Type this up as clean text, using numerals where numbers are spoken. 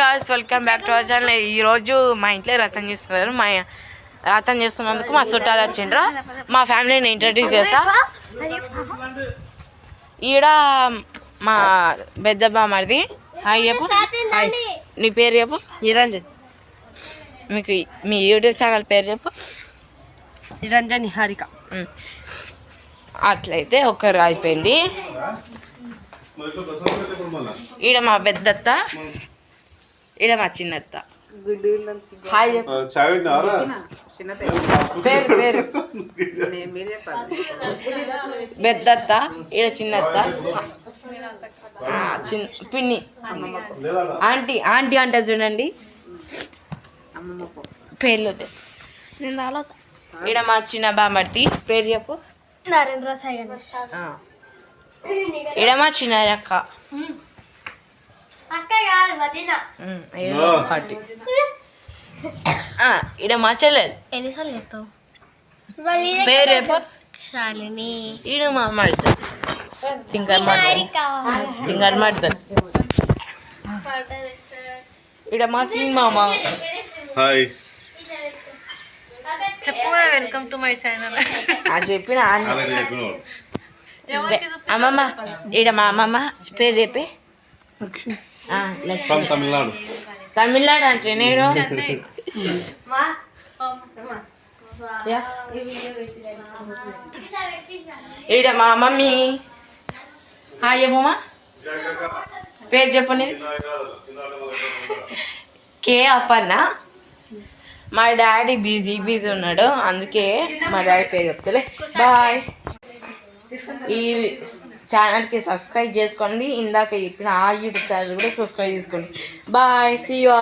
Guys welcome back to our channel. ఈరోజు మా ఇంట్లో రథం చేస్తున్నారు. రథం చేస్తున్నందుకు మా చుట్టాలు వచ్చిండ్రు. మా ఫ్యామిలీని ఇంట్రడ్యూస్ చేస్తా. ఈడ మా పెద్ద బామర్ది. హాయ్ చెప్పు. హాయ్, నీ పేరు చెప్పు. నిరంజన్. మీకు మీ యూట్యూబ్ ఛానల్ పేరు చెప్పు. నిరంజన్ హారిక. అట్లయితే ఒకరు అయిపోయింది. ఈడ మా పెద్దత్త, ఈడ మా చిన్నత్త. హాయ్ పేరు పేరు పెద్దత్త, ఈడ చిన్నత్త, పిన్ని, ఆంటీ. ఆంటీ అంటే చూడండి పేర్లు. ఈడ మా చిన్న బామర్తి. పేరు చెప్పు. నరేంద్ర సాయి. ఈడ మా చిన్న అక్క. ఈడ మా చెల్లెలు. ఎన్నిసార్లు చెప్తావు? పేరు చెప్పు. శాలిని. ఈడ మా మర్ద. టింకర్ మర్ద. ఈడ మా సినిమా. హాయ్ చెప్పు. Welcome to my channel. చెప్పిన అమ్మమ్మ. ఈడ మా అమ్మమ్మ. పేరు చెప్పి. తమిళనాడు. తమిళనాడు అంటే నేను ఈడ మా మమ్మీ. హాయ్ అమ్మమ్మ. పేరు చెప్పండి. కే అప్పన్న. మా డాడీ బిజీ ఉన్నాడు, అందుకే మా డాడీ పేరు చెప్తలే. బాయ్. ఈ ఛానల్కి సబ్స్క్రైబ్ చేసుకోండి. ఇందాక చెప్పిన ఆ యూట్యూబ్ ఛానల్ కూడా సబ్స్క్రైబ్ చేసుకోండి. Bye, see you.